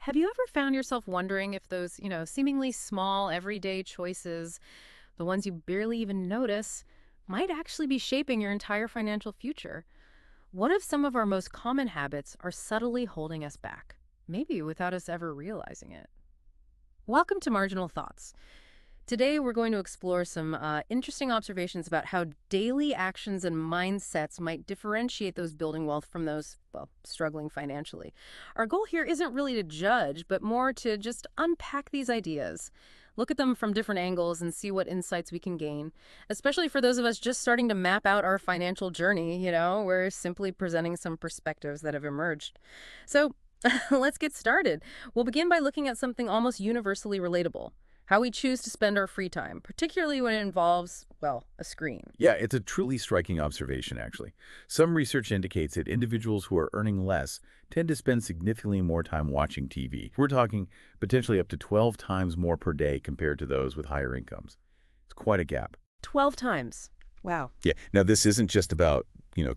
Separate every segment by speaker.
Speaker 1: Have you ever found yourself wondering if those, seemingly small everyday choices, the ones you barely even notice, might actually be shaping your entire financial future? What if some of our most common habits are subtly holding us back, maybe without us ever realizing it? Welcome to Marginal Thoughts. Today, we're going to explore some interesting observations about how daily actions and mindsets might differentiate those building wealth from those, well, struggling financially. Our goal here isn't really to judge, but more to just unpack these ideas, look at them from different angles, and see what insights we can gain, especially for those of us just starting to map out our financial journey. We're simply presenting some perspectives that have emerged. So, let's get started. We'll begin by looking at something almost universally relatable: how we choose to spend our free time, particularly when it involves, well, a screen.
Speaker 2: Yeah, it's a truly striking observation, actually. Some research indicates that individuals who are earning less tend to spend significantly more time watching TV. We're talking potentially up to 12 times more per day compared to those with higher incomes. It's quite a gap.
Speaker 1: 12 times. Wow.
Speaker 2: Yeah, now this isn't just about,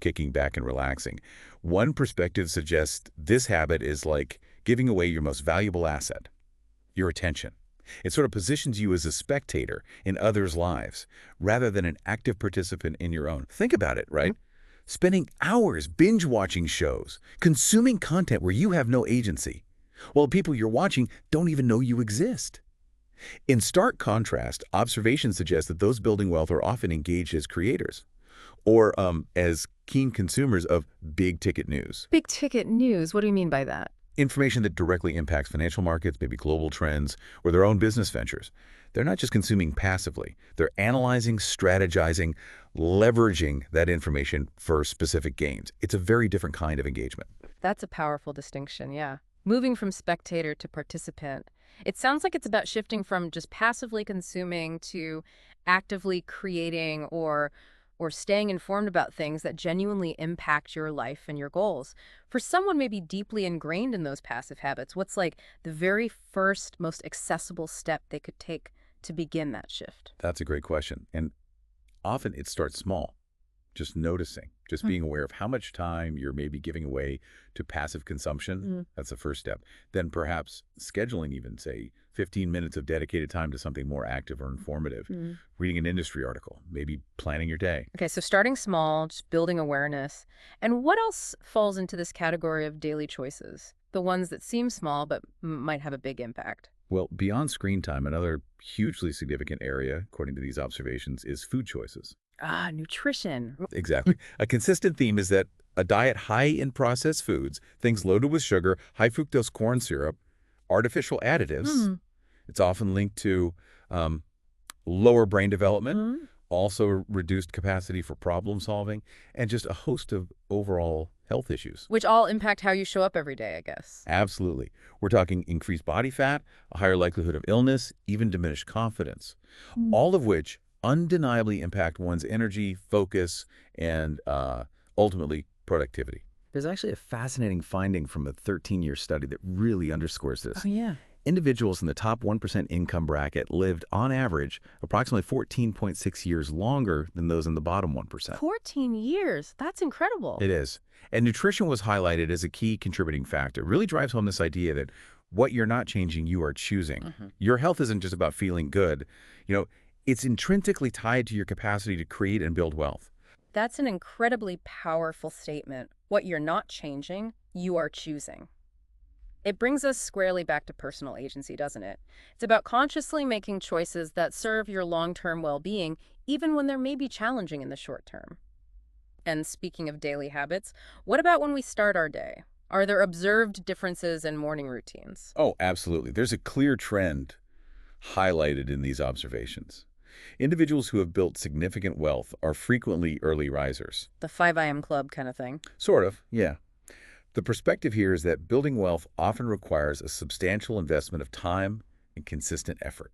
Speaker 2: kicking back and relaxing. One perspective suggests this habit is like giving away your most valuable asset, your attention. It sort of positions you as a spectator in others' lives rather than an active participant in your own. Think about it, right? Spending hours binge-watching shows, consuming content where you have no agency, while people you're watching don't even know you exist. In stark contrast, observations suggest that those building wealth are often engaged as creators or as keen consumers of big-ticket news.
Speaker 1: Big ticket news. What do you mean by that?
Speaker 2: Information that directly impacts financial markets, maybe global trends, or their own business ventures. They're not just consuming passively. They're analyzing, strategizing, leveraging that information for specific gains. It's a very different kind of engagement.
Speaker 1: That's a powerful distinction, yeah. Moving from spectator to participant. It sounds like it's about shifting from just passively consuming to actively creating or staying informed about things that genuinely impact your life and your goals. For someone maybe deeply ingrained in those passive habits, what's like the very first, most accessible step they could take to begin that shift?
Speaker 2: That's a great question. And often it starts small, just noticing, just being aware of how much time you're maybe giving away to passive consumption. That's the first step. Then perhaps scheduling even, say, 15 minutes of dedicated time to something more active or informative, reading an industry article, maybe planning your day.
Speaker 1: Okay, so starting small, just building awareness. And what else falls into this category of daily choices? The ones that seem small but might have a big impact.
Speaker 2: Well, beyond screen time, another hugely significant area, according to these observations, is food choices.
Speaker 1: Ah, nutrition.
Speaker 2: Exactly. A consistent theme is that a diet high in processed foods, things loaded with sugar, high fructose corn syrup, artificial additives, it's often linked to lower brain development, also reduced capacity for problem solving, and just a host of overall health issues.
Speaker 1: Which all impact how you show up every day, I guess.
Speaker 2: Absolutely. We're talking increased body fat, a higher likelihood of illness, even diminished confidence, all of which undeniably impact one's energy, focus, and ultimately productivity. There's actually a fascinating finding from a 13-year study that really underscores this.
Speaker 1: Oh, yeah.
Speaker 2: Individuals in the top 1% income bracket lived, on average, approximately 14.6 years longer than those in the bottom 1%.
Speaker 1: 14 years. That's incredible.
Speaker 2: It is. And nutrition was highlighted as a key contributing factor. It really drives home this idea that what you're not changing, you are choosing. Your health isn't just about feeling good. It's intrinsically tied to your capacity to create and build wealth.
Speaker 1: That's an incredibly powerful statement. What you're not changing, you are choosing. It brings us squarely back to personal agency, doesn't it? It's about consciously making choices that serve your long-term well-being, even when they're maybe challenging in the short term. And speaking of daily habits, what about when we start our day? Are there observed differences in morning routines?
Speaker 2: Oh, absolutely. There's a clear trend highlighted in these observations. Individuals who have built significant wealth are frequently early risers.
Speaker 1: The 5 a.m. club kind of thing.
Speaker 2: Sort of, yeah. The perspective here is that building wealth often requires a substantial investment of time and consistent effort.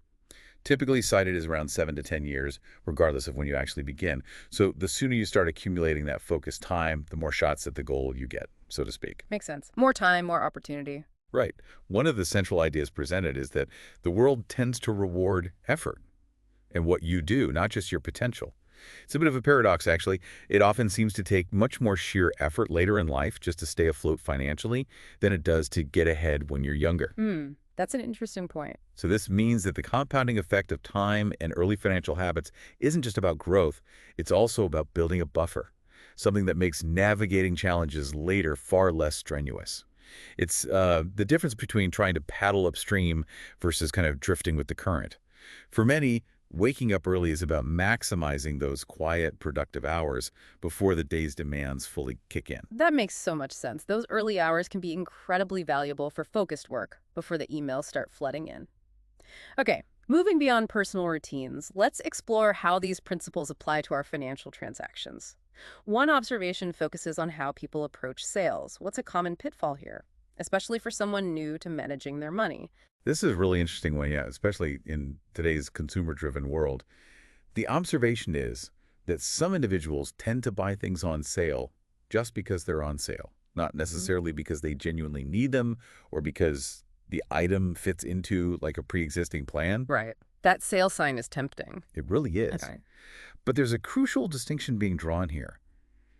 Speaker 2: Typically cited as around 7 to 10 years, regardless of when you actually begin. So the sooner you start accumulating that focused time, the more shots at the goal you get, so to speak.
Speaker 1: Makes sense. More time, more opportunity.
Speaker 2: Right. One of the central ideas presented is that the world tends to reward effort and what you do, not just your potential. It's a bit of a paradox, actually. It often seems to take much more sheer effort later in life just to stay afloat financially than it does to get ahead when you're younger.
Speaker 1: That's an interesting point.
Speaker 2: So this means that the compounding effect of time and early financial habits isn't just about growth, it's also about building a buffer, something that makes navigating challenges later far less strenuous. It's the difference between trying to paddle upstream versus kind of drifting with the current. For many, waking up early is about maximizing those quiet, productive hours before the day's demands fully kick in.
Speaker 1: That makes so much sense. Those early hours can be incredibly valuable for focused work before the emails start flooding in. Okay, moving beyond personal routines, let's explore how these principles apply to our financial transactions. One observation focuses on how people approach sales. What's a common pitfall here, especially for someone new to managing their money?
Speaker 2: This is a really interesting one, yeah, especially in today's consumer-driven world. The observation is that some individuals tend to buy things on sale just because they're on sale, not
Speaker 1: Mhm.
Speaker 2: necessarily because they genuinely need them or because the item fits into like a pre-existing plan.
Speaker 1: Right. That sale sign is tempting.
Speaker 2: It really is.
Speaker 1: Okay.
Speaker 2: But there's a crucial distinction being drawn here.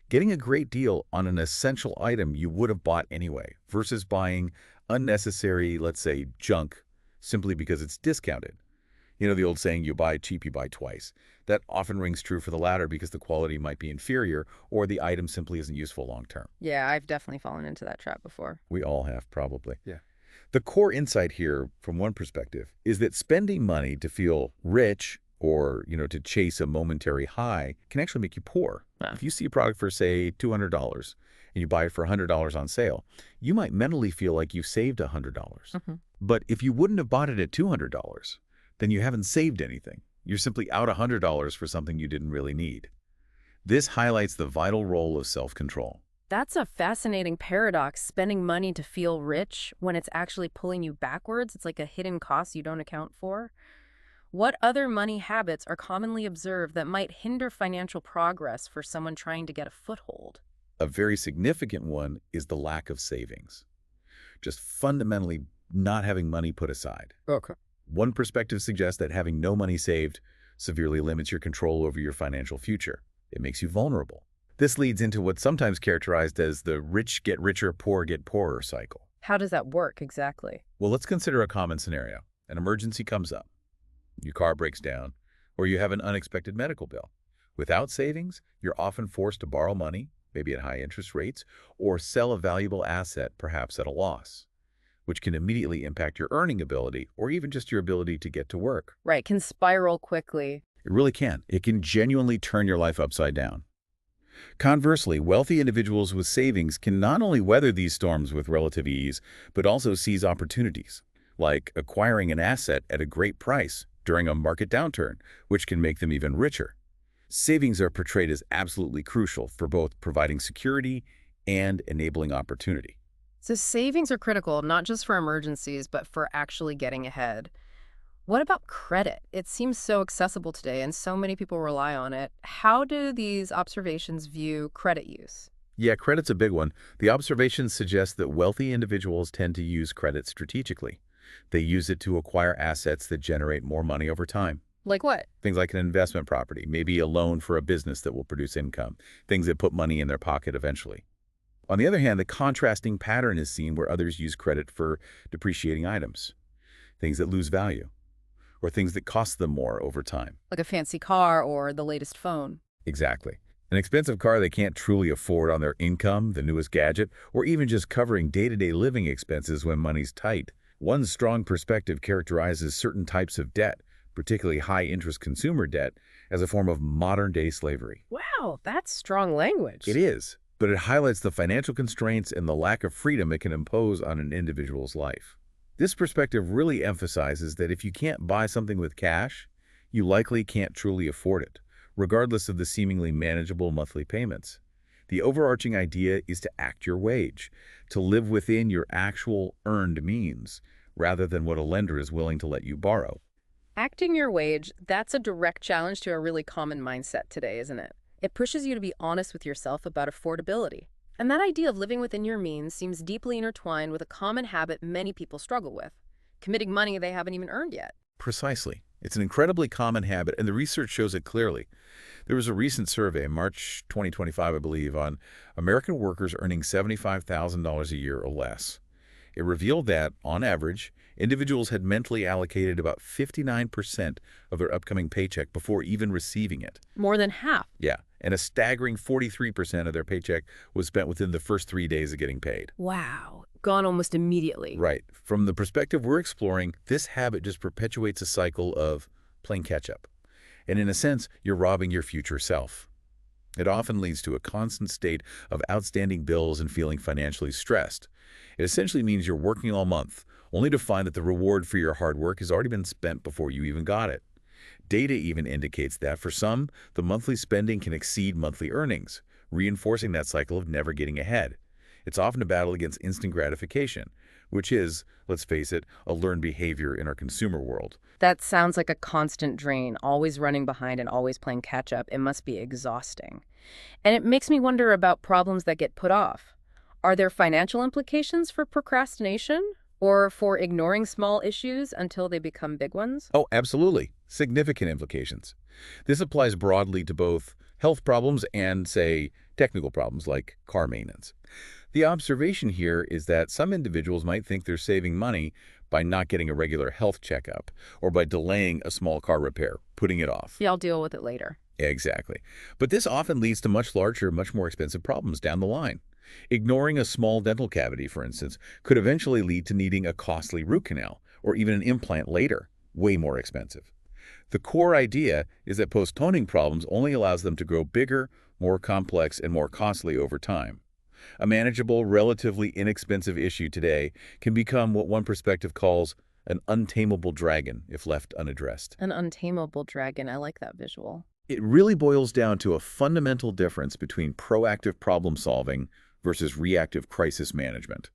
Speaker 2: Getting a great deal on an essential item you would have bought anyway versus buying unnecessary, let's say, junk simply because it's discounted. You know the old saying, you buy cheap, you buy twice. That often rings true for the latter because the quality might be inferior or the item simply isn't useful long term.
Speaker 1: Yeah, I've definitely fallen into that trap before.
Speaker 2: We all have, probably. Yeah. The core insight here, from one perspective, is that spending money to feel rich or, to chase a momentary high can actually make you poor.
Speaker 1: Ah.
Speaker 2: If you see a product for, say, $200 and you buy it for $100 on sale, you might mentally feel like you saved $100.
Speaker 1: Mhm.
Speaker 2: But if you wouldn't have bought it at $200, then you haven't saved anything. You're simply out $100 for something you didn't really need. This highlights the vital role of self-control.
Speaker 1: That's a fascinating paradox, spending money to feel rich when it's actually pulling you backwards. It's like a hidden cost you don't account for. What other money habits are commonly observed that might hinder financial progress for someone trying to get a foothold?
Speaker 2: A very significant one is the lack of savings. Just fundamentally not having money put aside.
Speaker 1: Okay.
Speaker 2: One perspective suggests that having no money saved severely limits your control over your financial future. It makes you vulnerable. This leads into what's sometimes characterized as the rich get richer, poor get poorer cycle.
Speaker 1: How does that work exactly?
Speaker 2: Well, let's consider a common scenario. An emergency comes up. Your car breaks down, or you have an unexpected medical bill. Without savings, you're often forced to borrow money, maybe at high interest rates, or sell a valuable asset, perhaps at a loss, which can immediately impact your earning ability or even just your ability to get to work.
Speaker 1: Right, can spiral quickly.
Speaker 2: It really can. It can genuinely turn your life upside down. Conversely, wealthy individuals with savings can not only weather these storms with relative ease, but also seize opportunities, like acquiring an asset at a great price during a market downturn, which can make them even richer. Savings are portrayed as absolutely crucial for both providing security and enabling opportunity.
Speaker 1: So savings are critical, not just for emergencies, but for actually getting ahead. What about credit? It seems so accessible today and so many people rely on it. How do these observations view credit use?
Speaker 2: Yeah, credit's a big one. The observations suggest that wealthy individuals tend to use credit strategically. They use it to acquire assets that generate more money over time.
Speaker 1: Like what?
Speaker 2: Things like an investment property, maybe a loan for a business that will produce income, things that put money in their pocket eventually. On the other hand, the contrasting pattern is seen where others use credit for depreciating items, things that lose value, or things that cost them more over time.
Speaker 1: Like a fancy car or the latest phone.
Speaker 2: Exactly. An expensive car they can't truly afford on their income, the newest gadget, or even just covering day-to-day living expenses when money's tight. One strong perspective characterizes certain types of debt, particularly high-interest consumer debt, as a form of modern-day slavery.
Speaker 1: Wow, that's strong language.
Speaker 2: It is, but it highlights the financial constraints and the lack of freedom it can impose on an individual's life. This perspective really emphasizes that if you can't buy something with cash, you likely can't truly afford it, regardless of the seemingly manageable monthly payments. The overarching idea is to act your wage, to live within your actual earned means, rather than what a lender is willing to let you borrow.
Speaker 1: Acting your wage, that's a direct challenge to a really common mindset today, isn't it? It pushes you to be honest with yourself about affordability. And that idea of living within your means seems deeply intertwined with a common habit many people struggle with, committing money they haven't even earned yet.
Speaker 2: Precisely. It's an incredibly common habit, and the research shows it clearly. There was a recent survey, March 2025, I believe, on American workers earning $75,000 a year or less. It revealed that, on average, individuals had mentally allocated about 59% of their upcoming paycheck before even receiving it.
Speaker 1: More than half.
Speaker 2: Yeah, and a staggering 43% of their paycheck was spent within the first 3 days of getting paid.
Speaker 1: Wow. Gone almost immediately.
Speaker 2: Right. From the perspective we're exploring, this habit just perpetuates a cycle of playing catch-up. And in a sense, you're robbing your future self. It often leads to a constant state of outstanding bills and feeling financially stressed. It essentially means you're working all month, only to find that the reward for your hard work has already been spent before you even got it. Data even indicates that, for some, the monthly spending can exceed monthly earnings, reinforcing that cycle of never getting ahead. It's often a battle against instant gratification, which is, let's face it, a learned behavior in our consumer world.
Speaker 1: That sounds like a constant drain, always running behind and always playing catch up. It must be exhausting. And it makes me wonder about problems that get put off. Are there financial implications for procrastination or for ignoring small issues until they become big ones?
Speaker 2: Oh, absolutely. Significant implications. This applies broadly to both health problems and, say, technical problems like car maintenance. The observation here is that some individuals might think they're saving money by not getting a regular health checkup or by delaying a small car repair, putting it off.
Speaker 1: Yeah, I'll deal with it later.
Speaker 2: Exactly. But this often leads to much larger, much more expensive problems down the line. Ignoring a small dental cavity, for instance, could eventually lead to needing a costly root canal or even an implant later, way more expensive. The core idea is that postponing problems only allows them to grow bigger, more complex, and more costly over time. A manageable, relatively inexpensive issue today can become what one perspective calls an untamable dragon if left unaddressed.
Speaker 1: An untamable dragon. I like that visual.
Speaker 2: It really boils down to a fundamental difference between proactive problem solving versus reactive crisis management.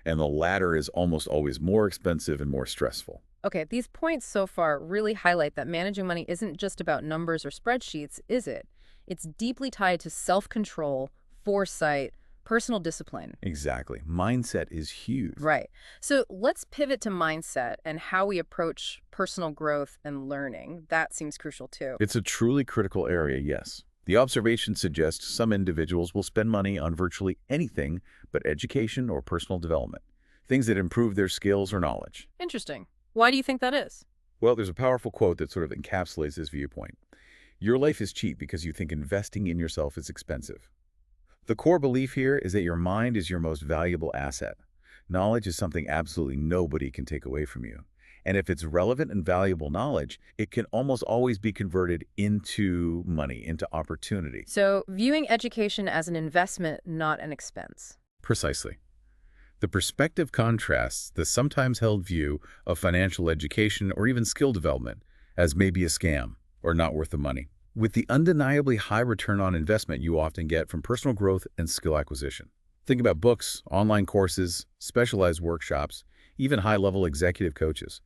Speaker 2: And the latter is almost always more expensive and more stressful.
Speaker 1: Okay, these points so far really highlight that managing money isn't just about numbers or spreadsheets, is it? It's deeply tied to self-control, foresight, personal discipline.
Speaker 2: Exactly. Mindset is huge.
Speaker 1: Right. So let's pivot to mindset and how we approach personal growth and learning. That seems crucial too.
Speaker 2: It's a truly critical area, yes. The observation suggests some individuals will spend money on virtually anything but education or personal development, things that improve their skills or knowledge.
Speaker 1: Interesting. Why do you think that is?
Speaker 2: Well, there's a powerful quote that sort of encapsulates this viewpoint. Your life is cheap because you think investing in yourself is expensive. The core belief here is that your mind is your most valuable asset. Knowledge is something absolutely nobody can take away from you. And if it's relevant and valuable knowledge, it can almost always be converted into money, into opportunity.
Speaker 1: So viewing education as an investment, not an expense.
Speaker 2: Precisely. The perspective contrasts the sometimes held view of financial education or even skill development as maybe a scam or not worth the money, with the undeniably high return on investment you often get from personal growth and skill acquisition. Think about books, online courses, specialized workshops, even high-level executive coaches.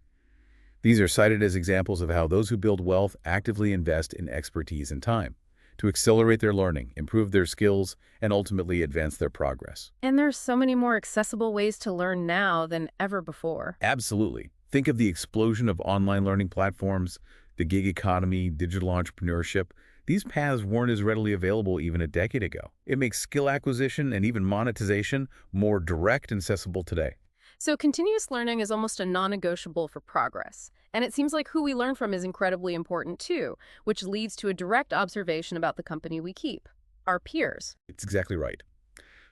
Speaker 2: These are cited as examples of how those who build wealth actively invest in expertise and time to accelerate their learning, improve their skills, and ultimately advance their progress.
Speaker 1: And there's so many more accessible ways to learn now than ever before.
Speaker 2: Absolutely. Think of the explosion of online learning platforms, the gig economy, digital entrepreneurship. These paths weren't as readily available even a decade ago. It makes skill acquisition and even monetization more direct and accessible today.
Speaker 1: So continuous learning is almost a non-negotiable for progress. And it seems like who we learn from is incredibly important too, which leads to a direct observation about the company we keep, our peers.
Speaker 2: It's exactly right.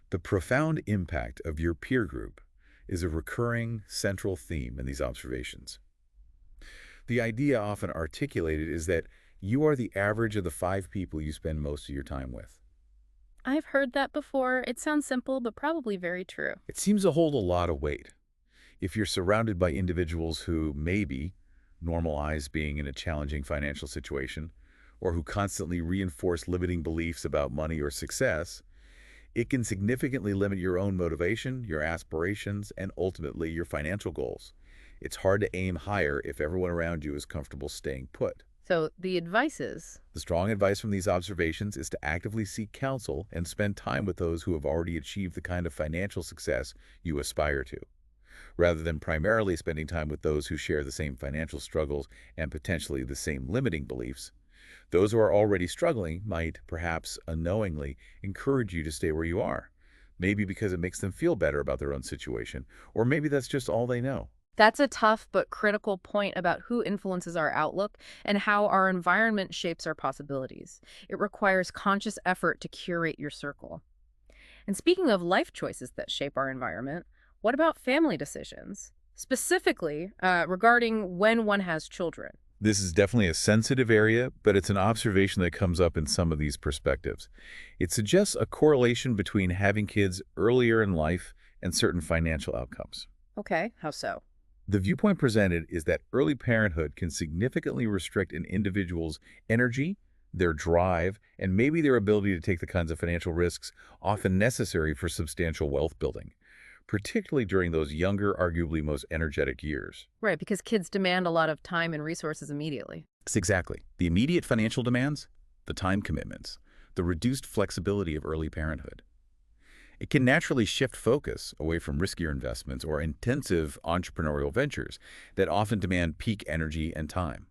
Speaker 2: The profound impact of your peer group is a recurring central theme in these observations. The idea often articulated is that you are the average of the 5 people you spend most of your time with.
Speaker 1: I've heard that before. It sounds simple, but probably very true.
Speaker 2: It seems to hold a lot of weight. If you're surrounded by individuals who maybe normalize being in a challenging financial situation or who constantly reinforce limiting beliefs about money or success, it can significantly limit your own motivation, your aspirations, and ultimately your financial goals. It's hard to aim higher if everyone around you is comfortable staying put.
Speaker 1: So the advice is,
Speaker 2: The strong advice from these observations is to actively seek counsel and spend time with those who have already achieved the kind of financial success you aspire to. rather than primarily spending time with those who share the same financial struggles and potentially the same limiting beliefs. Those who are already struggling might, perhaps unknowingly, encourage you to stay where you are. Maybe because it makes them feel better about their own situation, or maybe that's just all they know.
Speaker 1: That's a tough but critical point about who influences our outlook and how our environment shapes our possibilities. It requires conscious effort to curate your circle. And speaking of life choices that shape our environment, what about family decisions? Specifically, regarding when one has children.
Speaker 2: This is definitely a sensitive area, but it's an observation that comes up in some of these perspectives. It suggests a correlation between having kids earlier in life and certain financial outcomes.
Speaker 1: Okay, how so?
Speaker 2: The viewpoint presented is that early parenthood can significantly restrict an individual's energy, their drive, and maybe their ability to take the kinds of financial risks often necessary for substantial wealth building, particularly during those younger, arguably most energetic years.
Speaker 1: Right, because kids demand a lot of time and resources immediately.
Speaker 2: Yes, exactly. The immediate financial demands, the time commitments, the reduced flexibility of early parenthood. It can naturally shift focus away from riskier investments or intensive entrepreneurial ventures that often demand peak energy and time.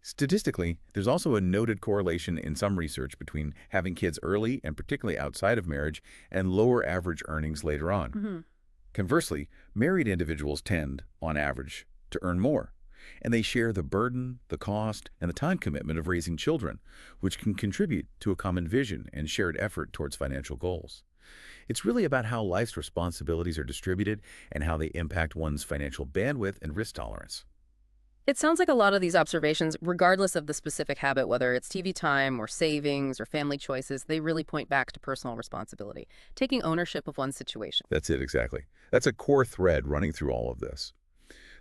Speaker 2: Statistically, there's also a noted correlation in some research between having kids early and particularly outside of marriage and lower average earnings later on.
Speaker 1: Hmm.
Speaker 2: Conversely, married individuals tend, on average, to earn more, and they share the burden, the cost, and the time commitment of raising children, which can contribute to a common vision and shared effort towards financial goals. It's really about how life's responsibilities are distributed and how they impact one's financial bandwidth and risk tolerance.
Speaker 1: It sounds like a lot of these observations, regardless of the specific habit, whether it's TV time or savings or family choices, they really point back to personal responsibility, taking ownership of one's situation.
Speaker 2: That's it, exactly. That's a core thread running through all of this.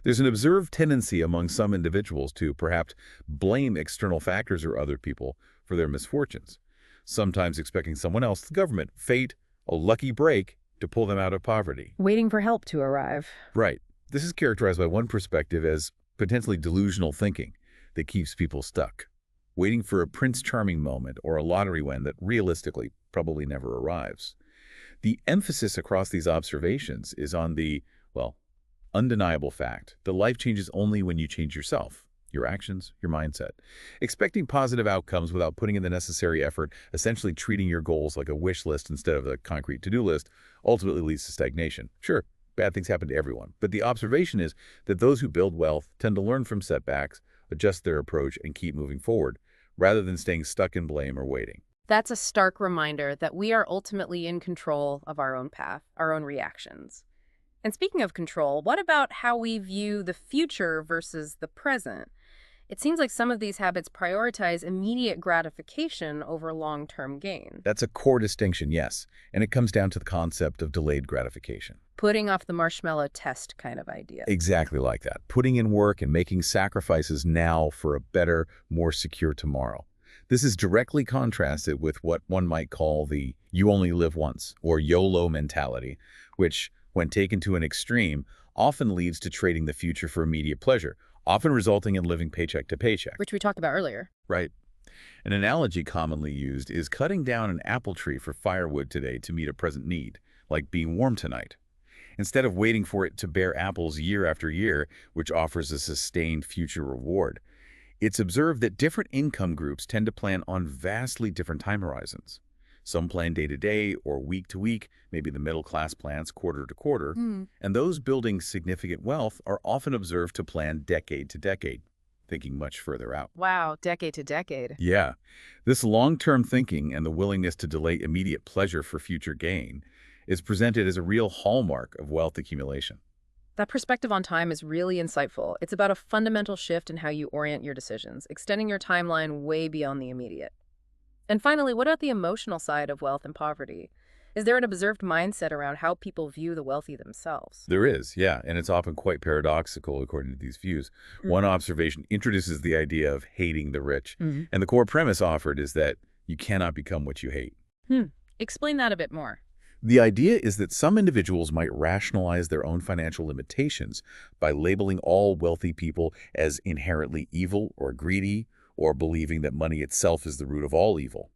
Speaker 2: There's an observed tendency among some individuals to perhaps blame external factors or other people for their misfortunes, sometimes expecting someone else, the government, fate, a lucky break to pull them out of poverty.
Speaker 1: Waiting for help to arrive.
Speaker 2: Right. This is characterized by one perspective as potentially delusional thinking that keeps people stuck, waiting for a Prince Charming moment or a lottery win that realistically probably never arrives. The emphasis across these observations is on the, well, undeniable fact that life changes only when you change yourself, your actions, your mindset. Expecting positive outcomes without putting in the necessary effort, essentially treating your goals like a wish list instead of a concrete to-do list, ultimately leads to stagnation. Sure, bad things happen to everyone, but the observation is that those who build wealth tend to learn from setbacks, adjust their approach, and keep moving forward, rather than staying stuck in blame or waiting.
Speaker 1: That's a stark reminder that we are ultimately in control of our own path, our own reactions. And speaking of control, what about how we view the future versus the present? It seems like some of these habits prioritize immediate gratification over long-term gain.
Speaker 2: That's a core distinction, yes, and it comes down to the concept of delayed gratification.
Speaker 1: Putting off the marshmallow test kind of idea.
Speaker 2: Exactly like that. Putting in work and making sacrifices now for a better, more secure tomorrow. This is directly contrasted with what one might call the you only live once or YOLO mentality, which, when taken to an extreme, often leads to trading the future for immediate pleasure, often resulting in living paycheck to paycheck.
Speaker 1: Which we talked about earlier.
Speaker 2: Right. An analogy commonly used is cutting down an apple tree for firewood today to meet a present need, like being warm tonight, instead of waiting for it to bear apples year after year, which offers a sustained future reward. It's observed that different income groups tend to plan on vastly different time horizons. Some plan day to day or week to week, maybe the middle class plans quarter to quarter, and those building significant wealth are often observed to plan decade to decade, thinking much further out.
Speaker 1: Wow, decade to decade.
Speaker 2: Yeah, this long-term thinking and the willingness to delay immediate pleasure for future gain is presented as a real hallmark of wealth accumulation.
Speaker 1: That perspective on time is really insightful. It's about a fundamental shift in how you orient your decisions, extending your timeline way beyond the immediate. And finally, what about the emotional side of wealth and poverty? Is there an observed mindset around how people view the wealthy themselves?
Speaker 2: There is, yeah, and it's often quite paradoxical according to these views. One observation introduces the idea of hating the rich, and the core premise offered is that you cannot become what you hate.
Speaker 1: Explain that a bit more.
Speaker 2: The idea is that some individuals might rationalize their own financial limitations by labeling all wealthy people as inherently evil or greedy, or believing that money itself is the root of all evil.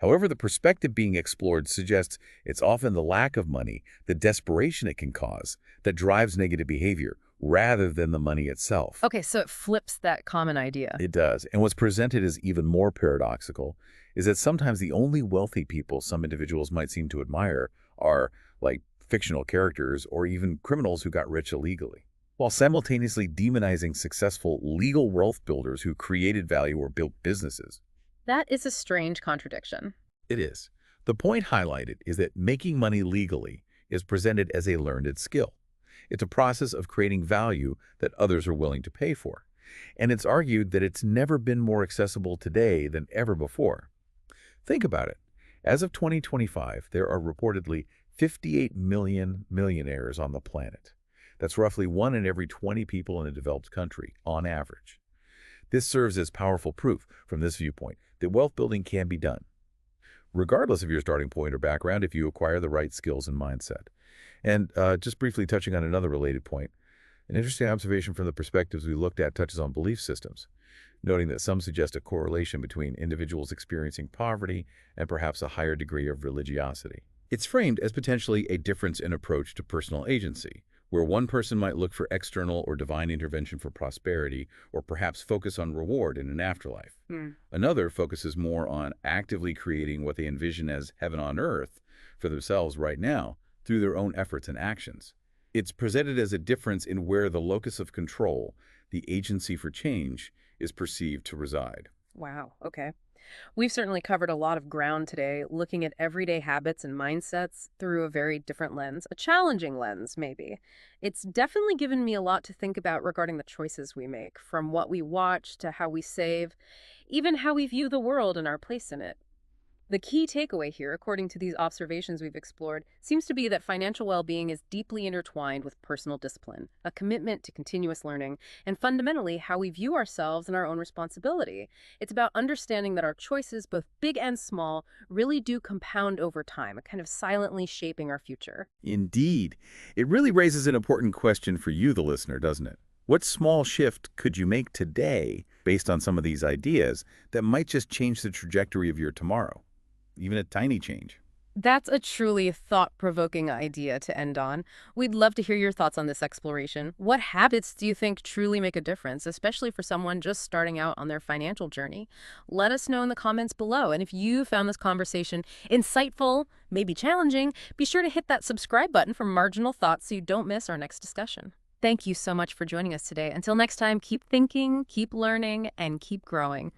Speaker 2: However, the perspective being explored suggests it's often the lack of money, the desperation it can cause, that drives negative behavior, rather than the money itself.
Speaker 1: Okay, so it flips that common idea.
Speaker 2: It does. And what's presented as even more paradoxical is that sometimes the only wealthy people some individuals might seem to admire are, like, fictional characters or even criminals who got rich illegally, while simultaneously demonizing successful legal wealth builders who created value or built businesses.
Speaker 1: That is a strange contradiction.
Speaker 2: It is. The point highlighted is that making money legally is presented as a learned skill. It's a process of creating value that others are willing to pay for. And it's argued that it's never been more accessible today than ever before. Think about it. As of 2025, there are reportedly 58 million millionaires on the planet. That's roughly 1 in every 20 people in a developed country, on average. This serves as powerful proof, from this viewpoint, that wealth building can be done, regardless of your starting point or background, if you acquire the right skills and mindset. And just briefly touching on another related point, an interesting observation from the perspectives we looked at touches on belief systems, noting that some suggest a correlation between individuals experiencing poverty and perhaps a higher degree of religiosity. It's framed as potentially a difference in approach to personal agency, where one person might look for external or divine intervention for prosperity, or perhaps focus on reward in an afterlife. Another focuses more on actively creating what they envision as heaven on earth for themselves right now through their own efforts and actions. It's presented as a difference in where the locus of control, the agency for change, is perceived to reside.
Speaker 1: Wow, okay. We've certainly covered a lot of ground today, looking at everyday habits and mindsets through a very different lens, a challenging lens, maybe. It's definitely given me a lot to think about regarding the choices we make, from what we watch to how we save, even how we view the world and our place in it. The key takeaway here, according to these observations we've explored, seems to be that financial well-being is deeply intertwined with personal discipline, a commitment to continuous learning, and fundamentally how we view ourselves and our own responsibility. It's about understanding that our choices, both big and small, really do compound over time, kind of silently shaping our future.
Speaker 2: Indeed. It really raises an important question for you, the listener, doesn't it? What small shift could you make today based on some of these ideas that might just change the trajectory of your tomorrow? Even a tiny change.
Speaker 1: That's a truly thought-provoking idea to end on. We'd love to hear your thoughts on this exploration. What habits do you think truly make a difference, especially for someone just starting out on their financial journey? Let us know in the comments below. And if you found this conversation insightful, maybe challenging, be sure to hit that subscribe button for Marginal Thoughts so you don't miss our next discussion. Thank you so much for joining us today. Until next time, keep thinking, keep learning, and keep growing.